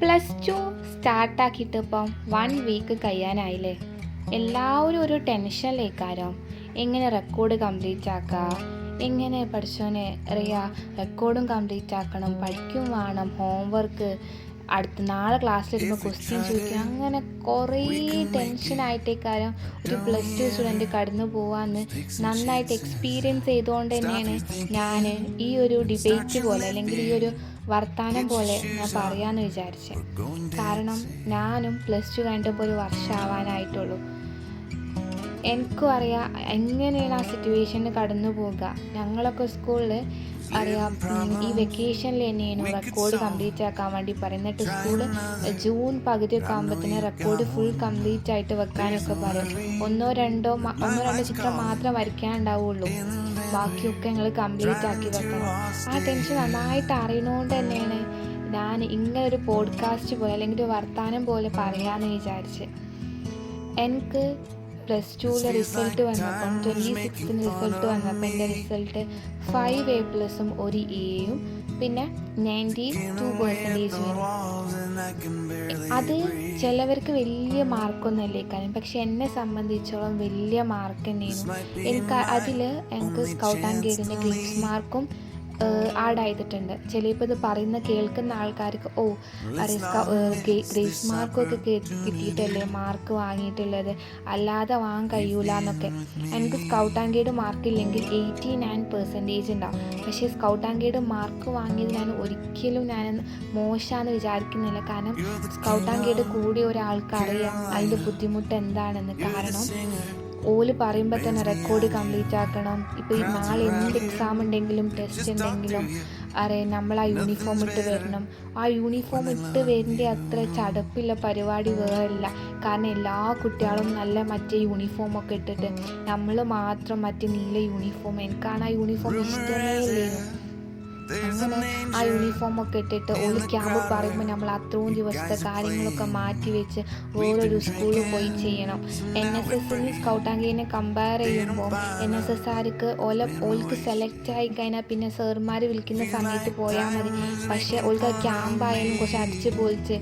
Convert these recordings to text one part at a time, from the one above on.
Plus two സ്റ്റാർട്ടാക്കിയിട്ട് ഇപ്പം 1 week കഴിയാനായില്ലേ. എല്ലാവരും ഒരു ടെൻഷനിലേക്കാരോ, എങ്ങനെ റെക്കോർഡ് കംപ്ലീറ്റ് ആക്കുക, എങ്ങനെ പഠിച്ചോനെ അറിയാ റെക്കോർഡും കംപ്ലീറ്റ് ആക്കണം, പഠിക്കും വേണം, ഹോംവർക്ക് അടുത്ത നാളെ ക്ലാസ്സിലിരുമ്പോൾ ക്വസ്റ്റ്യൻ ചോദിക്കണം, അങ്ങനെ കുറേ ടെൻഷനായിട്ടേക്കാരം ഒരു പ്ലസ് ടു സ്റ്റുഡൻറ്റ് കടന്നു പോകാമെന്ന് നന്നായിട്ട് എക്സ്പീരിയൻസ് ചെയ്തുകൊണ്ട് തന്നെയാണ് ഞാൻ ഈ ഒരു ഡിബേറ്റ് പോലെ അല്ലെങ്കിൽ ഈ ഒരു വർത്തമാനം പോലെ ഞാൻ പറയാമെന്ന് വിചാരിച്ചത്. കാരണം ഞാനും പ്ലസ് ടു കഴിഞ്ഞിട്ടിപ്പോൾ ഒരു വർഷമാവാനായിട്ടുള്ളൂ. എനിക്കും അറിയാം എങ്ങനെയാണ് ആ സിറ്റുവേഷന് കടന്നു പോകുക. ഞങ്ങളൊക്കെ സ്കൂളിൽ അറിയാം ഈ വെക്കേഷനിൽ തന്നെയാണ് റെക്കോർഡ് കംപ്ലീറ്റ് ആക്കാൻ വേണ്ടി പറയുന്നിട്ട് സ്കൂള് ജൂൺ പകുതിയൊക്കെ ആകുമ്പോഴത്തേന് റെക്കോർഡ് ഫുൾ കംപ്ലീറ്റ് ആയിട്ട് വെക്കാനൊക്കെ പറയും. ഒന്നോ രണ്ടോ ചിത്രം മാത്രം വരയ്ക്കാനുണ്ടാവുള്ളൂ, ബാക്കിയൊക്കെ ഞങ്ങൾ കംപ്ലീറ്റ് ആക്കി വെക്കണം. ആ ടെൻഷൻ നന്നായിട്ട് അറിയണോണ്ട് തന്നെയാണ് ഞാൻ ഇങ്ങനെ ഒരു പോഡ്കാസ്റ്റ് പോലെ അല്ലെങ്കിൽ ഒരു വർത്തമാനം പോലെ പറയാമെന്ന് വിചാരിച്ച്. എനിക്ക് പ്ലസ് ടുവിലെ റിസൾട്ട് വന്നപ്പം 26 റിസൾട്ട് വന്നപ്പോൾ എൻ്റെ റിസൾട്ട് 5A+ 1 Aയും പിന്നെ 92% വരും. അത് ചിലവർക്ക് വലിയ മാർക്കൊന്നുമല്ലേ കാര്യം, പക്ഷെ എന്നെ സംബന്ധിച്ചോളം വലിയ മാർക്ക് തന്നെയായിരുന്നു. എനിക്ക് സ്കൗട്ട് ആൻഡ് ഗൈഡിൻ്റെ ഗ്രേസ് മാർക്കും ആഡ് ചെയ്തിട്ടുണ്ട്. ചിലപ്പോൾ ഇത് പറയുന്ന കേൾക്കുന്ന ആൾക്കാർക്ക് ഗ്രേസ് മാർക്കൊക്കെ കിട്ടിയിട്ടല്ലേ മാർക്ക് വാങ്ങിയിട്ടുള്ളത്, അല്ലാതെ വാങ്ങാൻ കഴിയൂല എന്നൊക്കെ. എനിക്ക് സ്കൗട്ട് ആൻഡ് ഗൈഡ് മാർക്കില്ലെങ്കിൽ 89% ഉണ്ടാവും. പക്ഷേ സ്കൗട്ട് ആൻഡ് ഗൈഡ് മാർക്ക് വാങ്ങിയത് ഞാൻ ഒരിക്കലും മോശമാണെന്ന് വിചാരിക്കുന്നില്ല. കാരണം സ്കൗട്ട് ആൻഡ് ഗൈഡ് കൂടിയ ഒരാൾക്കറിയാം അതിൻ്റെ ബുദ്ധിമുട്ട് എന്താണെന്ന്. കാരണം ഓല് പറയുമ്പോൾ തന്നെ റെക്കോർഡ് കംപ്ലീറ്റ് ആക്കണം. ഇപ്പോൾ ഈ നാളെ എന്ത് എക്സാം ഉണ്ടെങ്കിലും ടെസ്റ്റ് ഉണ്ടെങ്കിലും നമ്മൾ ആ യൂണിഫോം ഇട്ട് വരണം. ആ യൂണിഫോം ഇട്ട് വരേണ്ട അത്ര ചടപ്പില്ല പരിപാടി വേറെയില്ല. കാരണം എല്ലാ കുട്ടികളും നല്ല മറ്റേ യൂണിഫോമൊക്കെ ഇട്ടിട്ട് നമ്മൾ മാത്രം മറ്റേ നീല യൂണിഫോം. എനിക്കാണ് ആ യൂണിഫോം ഇഷ്ടമേ ഇല്ലേനു. അങ്ങനെ ആ യൂണിഫോമൊക്കെ ഇട്ടിട്ട് ഒരു ക്യാമ്പ് പറയുമ്പോൾ നമ്മൾ അത്രയും ദിവസത്തെ കാര്യങ്ങളൊക്കെ മാറ്റി വെച്ച് വേറൊരു സ്കൂളിൽ പോയി ചെയ്യണം. NSSന് സ്കൗട്ട് ആൻഡ് ഗൈഡിനെ കമ്പയർ ചെയ്യുമ്പോൾ NSSകാർക്ക് ഓൾക്ക് സെലക്ട് ആയി കഴിഞ്ഞാൽ പിന്നെ സാർമാർ വിളിക്കുന്ന സമയത്ത് പോയാൽ മതി. പക്ഷേ ഓൾക്ക് ക്യാമ്പായാലും കുറച്ച് അടിച്ച് പൊളിച്ച്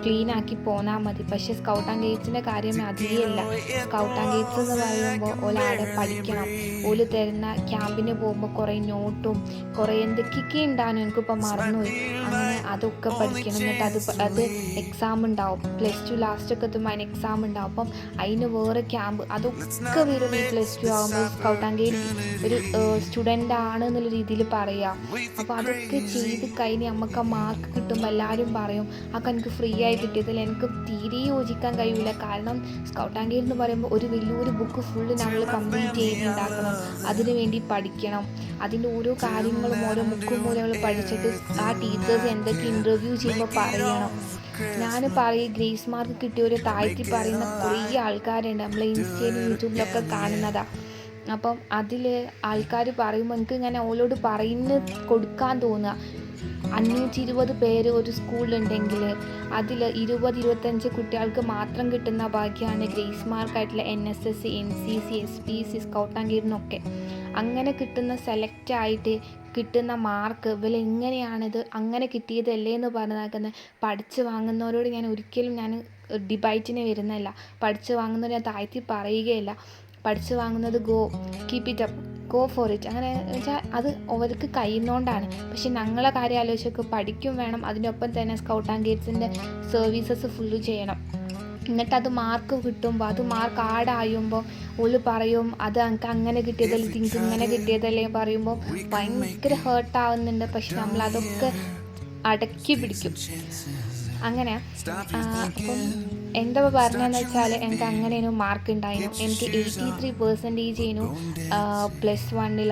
ക്ലീനാക്കി പോന്നാൽ മതി. പക്ഷേ സ്കൗട്ട് ആൻഡ് ഗൈഡ്സിൻ്റെ കാര്യം അധികമല്ല. സ്കൗട്ട് ആൻഡ് ഗൈഡ്സ് എന്ന് പറയുമ്പോൾ ഓലാടെ പഠിക്കണം. ഓല് തരുന്ന ക്യാമ്പിന് പോകുമ്പോൾ കുറേ നോട്ടും കുറേ എന്തൊക്കെയൊക്കെ ഉണ്ടാകും, എനിക്കിപ്പോൾ മറന്നുപോയി. അങ്ങനെ അതൊക്കെ പഠിക്കണം. എന്നിട്ട് അത് എക്സാം ഉണ്ടാവും. പ്ലസ് ടു ലാസ്റ്റൊക്കെ എത്തുമ്പോൾ അതിന് എക്സാം ഉണ്ടാവും. അപ്പം അതിന് വേറെ ക്യാമ്പ് അതൊക്കെ വരും. ഈ പ്ലസ് ടു ആകുമ്പോൾ സ്കൗട്ട് ആൻഡ് ഗൈഡ് ഒരു സ്റ്റുഡൻ്റ് ആണ് എന്നുള്ള രീതിയിൽ പറയാം. അപ്പോൾ അതൊക്കെ ചെയ്ത് കഴിഞ്ഞ് നമുക്ക് ആ മാർക്ക് കിട്ടുമ്പോൾ എല്ലാവരും പറയും അതൊക്കെ എനിക്ക് ഫ്രീ ആയി കിട്ടിയതിൽ എനിക്ക് തീരെ യോജിക്കാൻ കഴിയില്ല. കാരണം സ്കൗട്ട് ആൻഡ് ഗൈഡ് എന്ന് പറയുമ്പോൾ ഒരു വലിയൊരു ബുക്ക് ഫുള്ള് നമ്മൾ കംപ്ലീറ്റ് ചെയ്തുണ്ടാക്കണം. അതിനു വേണ്ടി പഠിക്കണം. അതിൻ്റെ ഓരോ കാര്യങ്ങളും ഓരോ മുക്കും മൂലങ്ങൾ പഠിച്ചിട്ട് ആ ടീച്ചേഴ്സ് എന്തൊക്കെ ഇൻ്റർവ്യൂ ചെയ്യുമ്പോൾ പറയണം. ഞാൻ ഗ്രേസ് മാർക്ക് കിട്ടിയവർ താഴ്ത്തി പറയുന്ന കുറേ ആൾക്കാരുണ്ട്, നമ്മൾ ഇൻസ്റ്റയിലും യൂട്യൂബിലൊക്കെ കാണുന്നതാണ്. അപ്പം അതിൽ ആൾക്കാർ പറയുമ്പോൾ എനിക്ക് ഇങ്ങനെ ഓലോട് കൊടുക്കാൻ തോന്നുക. 520 പേര് ഒരു സ്കൂളിലുണ്ടെങ്കിൽ അതിൽ 20-25 കുട്ടികൾക്ക് മാത്രം കിട്ടുന്ന ഭാഗ്യമാണ് ഗ്രേസ് മാർക്കായിട്ടുള്ള NSS, NCC, SPC, scout and ഗൈഡിനൊക്കെ. അങ്ങനെ കിട്ടുന്ന സെലക്ട് ആയിട്ട് കിട്ടുന്ന മാർക്ക് ഇവർ എങ്ങനെയാണിത് അങ്ങനെ കിട്ടിയതല്ലേ എന്ന് പറഞ്ഞാക്കുന്നത്. പഠിച്ച് വാങ്ങുന്നവരോട് ഞാൻ ഒരിക്കലും ഡിബേറ്റിന് വരുന്നില്ല. പഠിച്ച് വാങ്ങുന്നവർ ഞാൻ താഴ്ത്തി പറയുകയില്ല. പഠിച്ച് വാങ്ങുന്നത് keep it up, go for it. അങ്ങനെ വെച്ചാൽ അത് അവർക്ക് കഴിയുന്നതുകൊണ്ടാണ്. പക്ഷെ ഞങ്ങളെ കാര്യം ആലോചിച്ചൊക്കെ പഠിക്കും വേണം. അതിനൊപ്പം തന്നെ സ്കൗട്ട് ആൻഡ് ഗൈഡ്സിൻ്റെ സർവീസസ് ഫുള്ള് ചെയ്യണം. എന്നിട്ട് അത് മാർക്ക് കിട്ടുമ്പോൾ അത് മാർക്ക് ആഡായുമ്പോൾ ഓല് പറയും അത് എനിക്ക് അങ്ങനെ കിട്ടിയതല്ലേ, നിങ്ങൾക്ക് ഇങ്ങനെ കിട്ടിയതല്ലേ പറയുമ്പോൾ ഭയങ്കര ഹേർട്ടാവുന്നുണ്ട്. പക്ഷെ നമ്മളതൊക്കെ അടക്കി പിടിക്കും. അങ്ങനെ അപ്പം എന്താ പറഞ്ഞതെന്ന് വെച്ചാൽ എനിക്ക് അങ്ങനെയൊരു മാർക്ക് ഉണ്ടായിരുന്നു. എനിക്ക് 83% പ്ലസ് 1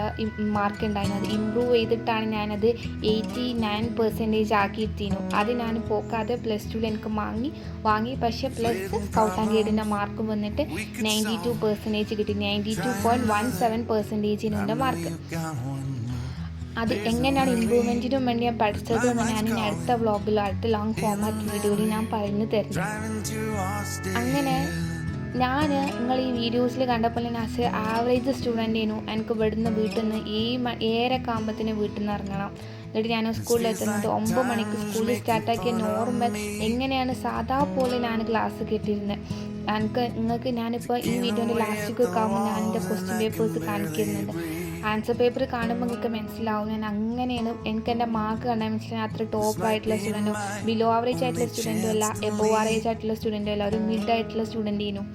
മാർക്ക് ഉണ്ടായിരുന്നു. അത് ഇമ്പ്രൂവ് ചെയ്തിട്ടാണ് ഞാനത് 89% ആക്കിയിരുന്നു. അത് ഞാൻ പോക്കാതെ പ്ലസ് 2 എനിക്ക് വാങ്ങി. പക്ഷേ പ്ലസ് സ്കൗട്ട് ആൻഡ് ഗൈഡിൻ്റെ മാർക്ക് വന്നിട്ട് 92% കിട്ടി. 92.17% എൻ്റെ മാർക്ക്. അത് എങ്ങനെയാണ് ഇമ്പ്രൂവ്മെൻറ്റിനും വേണ്ടി ഞാൻ പഠിച്ചത് എന്ന് ഞാൻ അടുത്ത വ്ളോഗിലോ അടുത്ത ലോങ് ഫോർമാറ്റ് വീഡിയോയിൽ ഞാൻ പറഞ്ഞു തരുന്നു. അങ്ങനെ നിങ്ങൾ ഈ വീഡിയോസിൽ കണ്ടപ്പോൾ ഞാൻ ആസ് എ ആവറേജ് സ്റ്റുഡൻ്റ് ആയിരുന്നു. എനിക്ക് ഇവിടുന്ന് വീട്ടിൽ നിന്ന് 7:30 ആകുമ്പോഴത്തേന് വീട്ടിൽ നിന്ന് ഇറങ്ങണം. എന്നിട്ട് ഞാൻ സ്കൂളിലെത്തുന്നത് 9 മണിക്ക് സ്കൂളിൽ സ്റ്റാർട്ടാക്കിയ നോർമൽ എങ്ങനെയാണ് സാധാ പോലെ ഞാൻ ക്ലാസ് കേട്ടിരുന്നത്. നിങ്ങൾക്ക് ഞാനിപ്പോൾ ഈ വീഡിയോൻ്റെ ലാസ്റ്റിലേക്ക് ആകുമ്പോൾ ഞാൻ എൻ്റെ ക്വസ്റ്റ്യൻ പേപ്പേഴ്സ് കാണിക്കുന്നുണ്ട്. ആൻസർ പേപ്പർ കാണുമ്പോൾ നിങ്ങൾക്ക് മനസ്സിലാവും ഞാൻ അങ്ങനെയാണ്. എനിക്ക് എൻ്റെ മാർക്ക് കണ്ടാൽ മനസ്സിലായി അത്ര ടോപ്പ് ആയിട്ടുള്ള സ്റ്റുഡൻറ്റും ബിലോ ആവറേജ് ആയിട്ടുള്ള സ്റ്റുഡൻറ്റും അല്ല, എബോവ് ആവറേജ് ആയിട്ടുള്ള സ്റ്റുഡൻറ്റും അല്ല, ഒരു മിഡ് ആയിട്ടുള്ള സ്റ്റുഡൻറ്റേനും.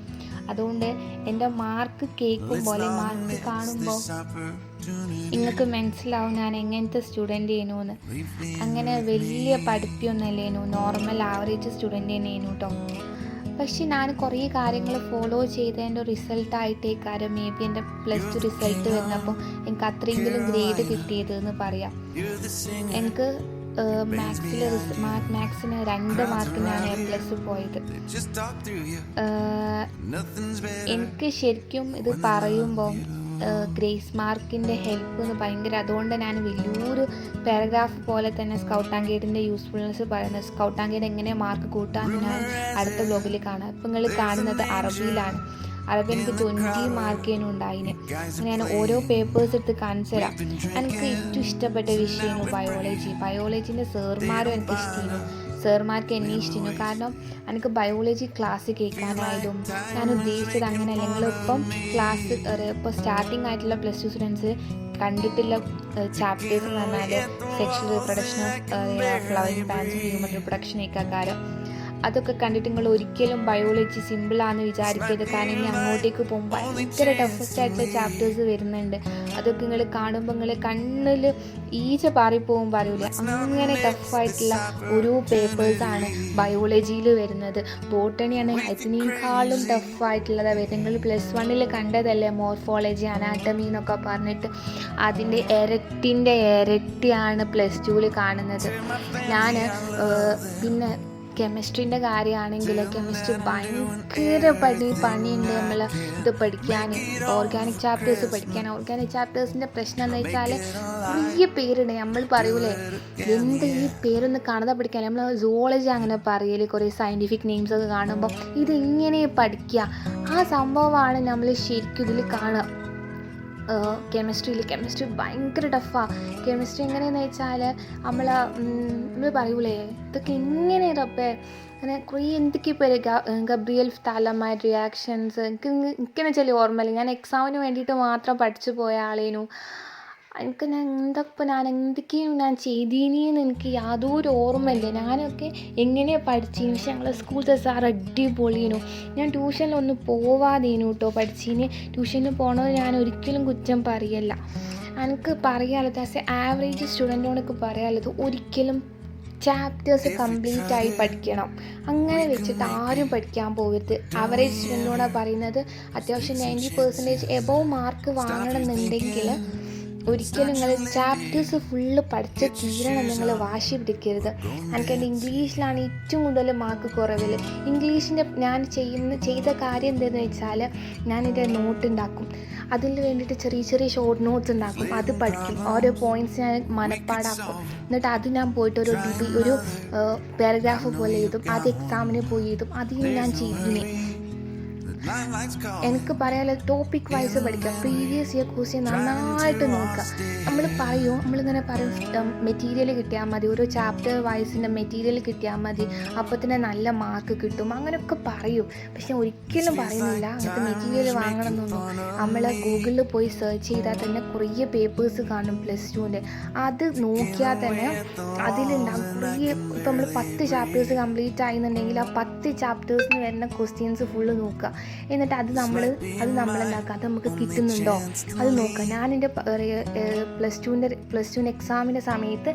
അതുകൊണ്ട് എൻ്റെ മാർക്ക് കേൾക്കുമ്പോൾ മാർക്ക് കാണുമ്പോൾ നിങ്ങൾക്ക് മനസ്സിലാവും ഞാൻ എങ്ങനത്തെ സ്റ്റുഡൻ്റ് ആയിരുന്നു. അങ്ങനെ വലിയ പഠിപ്പിയൊന്നുമല്ലേനു, നോർമൽ ആവറേജ് സ്റ്റുഡൻ്റ് തന്നെയായിരുന്നു കേട്ടോ. പക്ഷെ ഞാൻ കുറേ കാര്യങ്ങൾ ഫോളോ ചെയ്തതിൻ്റെ റിസൾട്ടായിട്ടേക്കാരം മേ ബി എൻ്റെ +2 റിസൾട്ട് വന്നപ്പോൾ എനിക്ക് അത്രയെങ്കിലും ഗ്രേഡ് കിട്ടിയത് എന്ന് പറയാം. എനിക്ക് മാത്സിന് 2 മാർക്കിനാണ് A+ പോയത്. എനിക്ക് ശരിക്കും ഇത് പറയുമ്പോൾ ഗ്രേസ് മാർക്കിൻ്റെ ഹെൽപ്പ് എന്ന് ഭയങ്കര, അതുകൊണ്ട് ഞാൻ വലിയൊരു പാരഗ്രാഫ് പോലെ തന്നെ സ്കൗട്ട് ആൻഡ് ഗൈഡിൻ്റെ യൂസ്ഫുൾനെസ് പറയുന്നത്. സ്കൗട്ട് ആൻഡ് ഗൈഡ് എങ്ങനെ മാർക്ക് കൂട്ടാമെന്ന് ഞാൻ അടുത്ത ബ്ലോഗിൽ കാണാം. ഇപ്പം നിങ്ങൾ കാണുന്നത് അറബിയിലാണ്. അറബി എനിക്ക് 20 മാർക്കിനും ഉണ്ടായിന്. ഞാൻ ഓരോ പേപ്പേഴ്സ് എടുത്ത് കാണിച്ചു തരാം. എനിക്ക് ഏറ്റവും ഇഷ്ടപ്പെട്ട വിഷയമാണ് ബയോളജി. ബയോളജീൻ്റെ സാറുമാരും എനിക്ക് ഇഷ്ടമായിരുന്നു, സാറുമാർക്ക് എന്നെ ഇഷ്ടമായിരുന്നു. കാരണം എനിക്ക് ബയോളജി ക്ലാസ് കേൾക്കാനായതും ഞാൻ ഉദ്ദേശിച്ചത് അങ്ങനെയല്ല. നിങ്ങളിപ്പം ക്ലാസ് ഇപ്പോൾ സ്റ്റാർട്ടിങ് ആയിട്ടുള്ള +2 സ്റ്റുഡൻസ് കണ്ടിട്ടുള്ള ചാപ്റ്റേഴ്സ് എന്ന് പറഞ്ഞാൽ സെക്ഷൽ റീപ്രൊഡക്ഷൻ ഓഫ് ഫ്ലവറിംഗ് പ്ലാന്റ്സും ഹ്യൂമൻ റിപ്രൊഡക്ഷൻ ഏക്കാരം. അതൊക്കെ കണ്ടിട്ട് നിങ്ങൾ ഒരിക്കലും ബയോളജി സിമ്പിളാണെന്ന് വിചാരിക്കരുത്. കാരണം ഇനി അങ്ങോട്ടേക്ക് പോകുമ്പോൾ ഭയങ്കര ടഫസ്റ്റ് ആയിട്ടുള്ള ചാപ്റ്റേഴ്സ് വരുന്നുണ്ട്. അതൊക്കെ നിങ്ങൾ കാണുമ്പോൾ നിങ്ങൾ കണ്ണിൽ ഈച്ച പാറിപ്പോകും പറയൂല, അങ്ങനെ ടഫായിട്ടുള്ള ഓരോ പേപ്പേഴ്സാണ് ബയോളജിയിൽ വരുന്നത്. ബോട്ടണിയാണ് അതിനേക്കാളും ടഫായിട്ടുള്ളതാണ് വരുന്നത്. നിങ്ങൾ +1 കണ്ടതല്ലേ മോർഫോളജി, അനാട്ടമി എന്നൊക്കെ പറഞ്ഞിട്ട് അതിൻ്റെ ഇരട്ടിയാണ് +2 കാണുന്നത്. ഞാൻ പിന്നെ കെമിസ്ട്രീൻ്റെ കാര്യമാണെങ്കിൽ കെമിസ്ട്രി ഭയങ്കര പണിയുണ്ട്. നമ്മൾ ഇത് പഠിക്കാൻ, ഓർഗാനിക് ചാപ്റ്റേഴ്സ് പഠിക്കാൻ. ഓർഗാനിക് ചാപ്റ്റേഴ്സിൻ്റെ പ്രശ്നം എന്ന് വെച്ചാൽ കുറേ പേരുണ്ട്. നമ്മൾ പറയൂലേ എന്ത് ഈ പേരൊന്ന് കാണാതെ പഠിക്കാൻ, നമ്മൾ സുവോളജി അങ്ങനെ പറയൽ കുറേ സയൻറ്റിഫിക് നെയിംസൊക്കെ കാണുമ്പോൾ ഇതെങ്ങനെ പഠിക്കുക, ആ സംഭവമാണ് നമ്മൾ ശരിക്കും ഇതിൽ കാണുക. കെമിസ്ട്രി ഭയങ്കര ടഫാണ്. കെമിസ്ട്രി എങ്ങനെയെന്ന് വെച്ചാൽ നമ്മൾ പറയൂലേ ഇതൊക്കെ എങ്ങനെ റബ്ബേ, അങ്ങനെ കുറേ എന്തൊക്കെയോ പേര് ഗബ്രിയൽ താലമൈഡ് റിയാക്ഷൻസ് എനിക്കെന്ന് വെച്ചാൽ ഓർമ്മയില്ല. ഞാൻ എക്സാമിന് വേണ്ടിയിട്ട് മാത്രം പഠിച്ചു പോയ ആളേനു. എനിക്ക് ഞാൻ എന്തൊക്കെയും ഞാൻ ചെയ്തീനിന്ന് എനിക്ക് യാതൊരു ഓർമ്മയില്ല. ഞാനൊക്കെ എങ്ങനെയാണ് പഠിച്ചിന്. പക്ഷെ ഞങ്ങളെ സ്കൂളത്തെ സാർ അടിപൊളിയേനു. ഞാൻ ട്യൂഷനിലൊന്നും പോവാതേനു കേട്ടോ പഠിച്ചിന്. ട്യൂഷന് പോകണത് ഞാൻ ഒരിക്കലും കുറ്റം പറയല്ല. എനിക്ക് പറയാനുള്ളത് ആസ് എ ആവറേജ് സ്റ്റുഡൻറ്റിനോടൊക്കെ പറയാനുള്ളത് ഒരിക്കലും ചാപ്റ്റേഴ്സ് കംപ്ലീറ്റ് ആയി പഠിക്കണം. അങ്ങനെ വെച്ചിട്ട് ആരും പഠിക്കാൻ പോകരുത്. ആവറേജ് സ്റ്റുഡൻറ്റിനോടാണ് പറയുന്നത്. അത്യാവശ്യം 90% എബോവ് മാർക്ക് വാങ്ങണമെന്നുണ്ടെങ്കിൽ ഒരിക്കലും നിങ്ങൾ ചാപ്റ്റേഴ്സ് ഫുള്ള് പഠിച്ച് തീരണം. നിങ്ങൾ വാശി പിടിക്കരുത്. എനിക്കെൻ്റെ ഇംഗ്ലീഷിലാണ് ഏറ്റവും കൂടുതൽ മാർക്ക് കുറവിൽ. ഇംഗ്ലീഷിൻ്റെ ഞാൻ ചെയ്ത കാര്യം എന്താണെന്ന് വെച്ചാൽ ഞാനെൻ്റെ നോട്ട് ഉണ്ടാക്കും. അതിന് വേണ്ടിയിട്ട് ചെറിയ ഷോർട്ട് നോട്ട്സ് ഉണ്ടാക്കും. അത് പഠിക്കും. ഓരോ പോയിൻറ്റ്സ് ഞാൻ മനപ്പാടാക്കും. എന്നിട്ട് അത് ഞാൻ പോയിട്ട് ഒരു പാരഗ്രാഫ് പോലെ എഴുതും. അത് എക്സാമിന് പോയി എഴുതും. അതിന് ഞാൻ ചെയ്തിനി. എനിക്ക് പറയാനുള്ളത് ടോപ്പിക് വൈസ് പഠിക്കുക. പ്രീവിയസ് ഇയർ ക്വസ്റ്റ്യൻ നന്നായിട്ട് നോക്കുക. നമ്മളിങ്ങനെ പറയും മെറ്റീരിയൽ കിട്ടിയാൽ മതി, ഓരോ ചാപ്റ്റർ വൈസിൻ്റെ മെറ്റീരിയൽ കിട്ടിയാൽ മതി, അപ്പോൾ തന്നെ നല്ല മാർക്ക് കിട്ടും, അങ്ങനെയൊക്കെ പറയും. പക്ഷെ ഒരിക്കലും പറയുന്നില്ല അങ്ങനത്തെ മെറ്റീരിയൽ വാങ്ങണമെന്നൊന്നും. നമ്മൾ ഗൂഗിളിൽ പോയി സെർച്ച് ചെയ്താൽ തന്നെ കുറേ പേപ്പേഴ്സ് കാണും +2ൻ്റെ. അത് നോക്കിയാൽ തന്നെ അതിലുണ്ടാകും കുറേ. ഇപ്പോൾ നമ്മൾ 10 ചാപ്റ്റേഴ്സ് കംപ്ലീറ്റ് ആയെന്നുണ്ടെങ്കിൽ ആ 10 ചാപ്റ്റേഴ്സിന് വരുന്ന ക്വസ്റ്റ്യൻസ് ഫുള്ള് നോക്കുക. എന്നിട്ട് അത് നമ്മളെന്താക്കുക, അത് നമുക്ക് കിട്ടുന്നുണ്ടോ അത് നോക്കുക. ഞാനെൻ്റെ +2 എക്സാമിൻ്റെ സമയത്ത്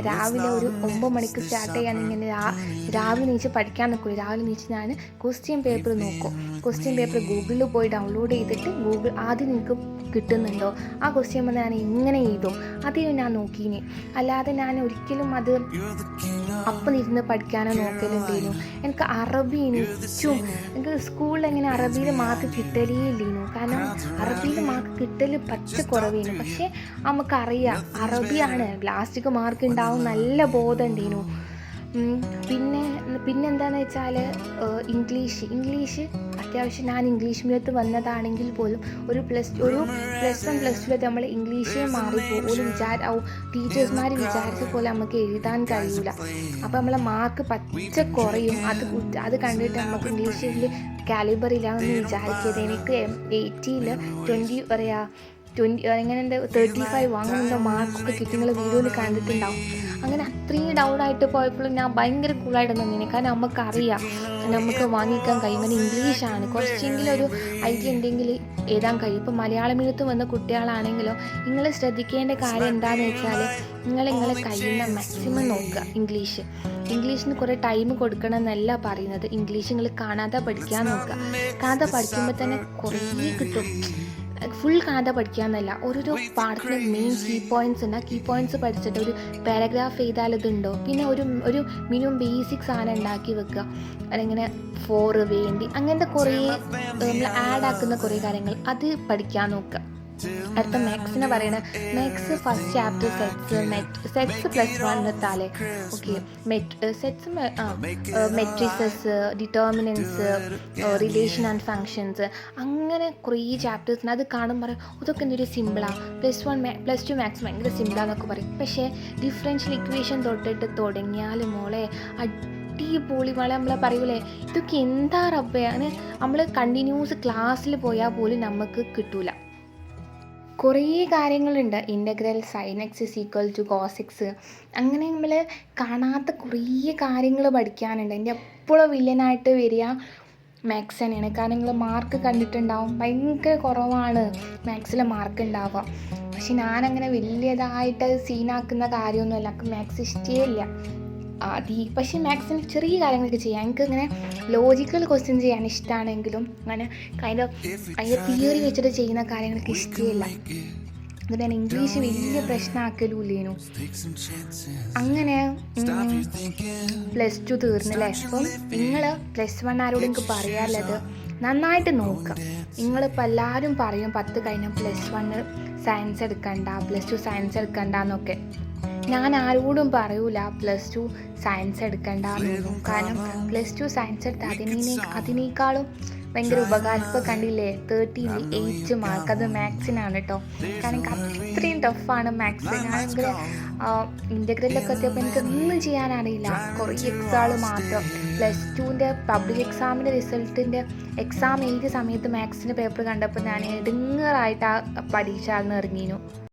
രാവിലെ ഒരു 9 മണിക്ക് സ്റ്റാർട്ട് ചെയ്യാണെങ്കിൽ രാവിലെ നീച്ച് പഠിക്കാൻ നിൽക്കില്ല. രാവിലെ നീച്ച് ഞാൻ ക്വസ്റ്റ്യൻ പേപ്പർ നോക്കും. ക്വസ്റ്റ്യൻ പേപ്പർ ഗൂഗിളിൽ പോയി ഡൗൺലോഡ് ചെയ്തിട്ട് ആദ്യം നിങ്ങൾക്ക് കിട്ടുന്നുണ്ടോ, ആ ക്വസ്റ്റ്യൻ വന്ന് ഞാൻ എങ്ങനെ എഴുതും അതിന് ഞാൻ നോക്കീനി. അല്ലാതെ ഞാൻ ഒരിക്കലും അത് അപ്പം ഇരുന്ന് പഠിക്കാനോ നോക്കലുണ്ടായിരുന്നു. എനിക്ക് അറബി എനിക്ക് സ്കൂളിൽ എങ്ങനെ അറബിയിൽ മാർക്ക് കിട്ടലേ ഇല്ലേനു. കാരണം അറബിയിൽ മാർക്ക് കിട്ടൽ കുറവേനു. പക്ഷേ നമുക്കറിയാം അറബിയാണ് ലാസ്റ്റിക്ക് മാർക്ക് ഉണ്ടാവും, നല്ല ബോധം ഉണ്ടേനു. പിന്നെ എന്താണെന്ന് വെച്ചാൽ ഇംഗ്ലീഷ് അത്യാവശ്യം ഞാൻ ഇംഗ്ലീഷ് മീഡിയത്തിൽ വന്നതാണെങ്കിൽ പോലും ഒരു പ്ലസ് 1 പ്ലസ് 2 നമ്മൾ ഇംഗ്ലീഷേ മാറിപ്പോകും. ഒരു ടീച്ചേഴ്സ്മാർ വിചാരിച്ച പോലെ നമുക്ക് എഴുതാൻ കഴിയില്ല. അപ്പോൾ നമ്മളെ മാർക്ക് പച്ച കുറയും. അത് കണ്ടിട്ട് നമുക്ക് ഇംഗ്ലീഷിൽ കാലിബർ ഇല്ലാന്ന് വിചാരിക്കരുത്. എനിക്ക് 80ൽ 20 എങ്ങനെ 35 അങ്ങനെ എന്തോ മാർക്കൊക്കെ കിട്ടി. നിങ്ങൾ വീഡിയോയിൽ കണ്ടിട്ടുണ്ടാവും. അങ്ങനെ അത്രയും ഡൗണായിട്ട് പോയപ്പോഴും ഞാൻ ഭയങ്കര കൂളായിട്ട് നിന്നിന്. കാരണം നമുക്കറിയാം നമുക്ക് വാങ്ങിക്കാൻ കഴിയും. അങ്ങനെ ഇംഗ്ലീഷാണ് കുറച്ചെങ്കിലും ഒരു ഐഡിയ ഉണ്ടെങ്കിൽ എഴുതാൻ കഴിയും. ഇപ്പോൾ മലയാളം മീഡിയത്തിൽ വന്ന കുട്ടികളാണെങ്കിലോ നിങ്ങൾ ശ്രദ്ധിക്കേണ്ട കാര്യം എന്താണെന്ന് വെച്ചാൽ നിങ്ങളെ കഴിയുന്ന മാക്സിമം നോക്കുക. ഇംഗ്ലീഷിന് കുറേ ടൈം കൊടുക്കണം എന്നല്ല പറയുന്നത്. ഇംഗ്ലീഷ് നിങ്ങൾ കാണാതെ പഠിക്കാൻ നോക്കുക. കാണാതെ പഠിക്കുമ്പോൾ തന്നെ കുറേ കിട്ടും. ഫുൾ കാണാതെ പഠിക്കാമെന്നല്ല, ഓരോരോ പാഠത്തിന് മെയിൻ കീ പോയിൻറ്റ്സ് ഉണ്ട്. ആ കീ പോയിൻറ്റ്സ് പഠിച്ചിട്ട് ഒരു പാരഗ്രാഫ് എഴുതാൽ ഇതുണ്ടോ, പിന്നെ ഒരു മിനിമം ബേസിക് സാധനം ഉണ്ടാക്കി വെക്കുക. അതിങ്ങനെ ഫോർ വേണ്ടി അങ്ങനത്തെ കുറേ നമ്മൾ ആഡ് ആക്കുന്ന കുറേ കാര്യങ്ങൾ അത് പഠിക്കാൻ നോക്കുക. അടുത്ത മാത്സിനെ പറയണ മാത്സ് ഫസ്റ്റ് ചാപ്റ്റർ സെറ്റ്സ് +1 താലേ. Okay, sets matrices, determinants, relation and functions, അങ്ങനെ കുറേ ചാപ്റ്റേഴ്സിന് അത് കാണുമ്പോൾ പറയും ഇതൊക്കെ എന്തൊരു സിമ്പിളാണ്, +2 മാത്സ് ഭയങ്കര സിമ്പിളാന്നൊക്കെ പറയും. പക്ഷേ ഡിഫറൻഷ്യൽ ഇക്വേഷൻ തൊട്ടിട്ട് തുടങ്ങിയാൽ മോളെ അടിപൊളി മോളെ. നമ്മളെ പറയൂലേ ഇതൊക്കെ എന്താ റബ്ബയാണ്. നമ്മൾ കണ്ടിന്യൂസ് ക്ലാസ്സിൽ പോയാൽ പോലും നമുക്ക് കിട്ടൂല. കുറേ കാര്യങ്ങളുണ്ട്. Integral sin x = cos x, അങ്ങനെ നമ്മൾ കാണാത്ത കുറേ കാര്യങ്ങൾ പഠിക്കാനുണ്ട്. എൻ്റെ എപ്പോഴും വില്ലനായിട്ട് വരിക മാത്സ് തന്നെയാണ്. കാരണം നിങ്ങൾ മാർക്ക് കണ്ടിട്ടുണ്ടാവും, ഭയങ്കര കുറവാണ് മാത്സിൽ മാർക്ക് ഉണ്ടാവുക. പക്ഷെ ഞാനങ്ങനെ വലിയതായിട്ട് സീനാക്കുന്ന കാര്യമൊന്നുമല്ല. എനിക്ക് മാത്സ് ഇഷ്ടമേ ഇല്ല. പക്ഷേ മാത്സിന് ചെറിയ കാര്യങ്ങളൊക്കെ ചെയ്യാം. എനിക്കിങ്ങനെ ലോജിക്കൽ ക്വസ്റ്റ്യൻ ചെയ്യാൻ ഇഷ്ടമാണെങ്കിലും അങ്ങനെ അതിൻ്റെ തിയറി വെച്ചിട്ട് ചെയ്യുന്ന കാര്യങ്ങൾക്ക് ഇഷ്ടമില്ല. എന്നിട്ട് ഞാൻ ഇംഗ്ലീഷ് വലിയ പ്രശ്നമാക്കലുമില്ലേനു. അങ്ങനെ +2 തീർന്നില്ലേ. അപ്പം നിങ്ങൾ +1 ആരോടും എനിക്ക് പറയാനുള്ളത് നന്നായിട്ട് നോക്കുക. നിങ്ങളിപ്പോൾ എല്ലാവരും പറയും 10 കഴിഞ്ഞാൽ +1 സയൻസ് എടുക്കണ്ട, +2 സയൻസ് എടുക്കണ്ട എന്നൊക്കെ. ഞാൻ ആരോടും പറയൂല +2 സയൻസ് എടുക്കണ്ടെന്നൊന്നും. കാരണം +2 സയൻസ് എടുത്ത് അതിനേക്കാളും ഭയങ്കര ഉപകാരം. ഇപ്പോൾ കണ്ടില്ലേ 38 മാർക്ക്, അത് മാത്സിനാണ് കേട്ടോ. കാരണം എനിക്ക് അത്രയും ടഫാണ് മാത്സ്. ഞാൻ ഭയങ്കര ഇൻ്റഗ്രലൊക്കെ എത്തിയപ്പോൾ എനിക്കൊന്നും ചെയ്യാനറിയില്ല. കുറേ എക്സാം മാത്രം. +2ൻ്റെ പബ്ലിക് എക്സാമിൻ്റെ റിസൾട്ടിൻ്റെ എക്സാം എഴുതിയ സമയത്ത് മാത്സിൻ്റെ പേപ്പർ കണ്ടപ്പോൾ ഞാൻ ഇടങ്ങേറായിട്ട് ആ പരീക്ഷ ഇറങ്ങിയിരുന്നു.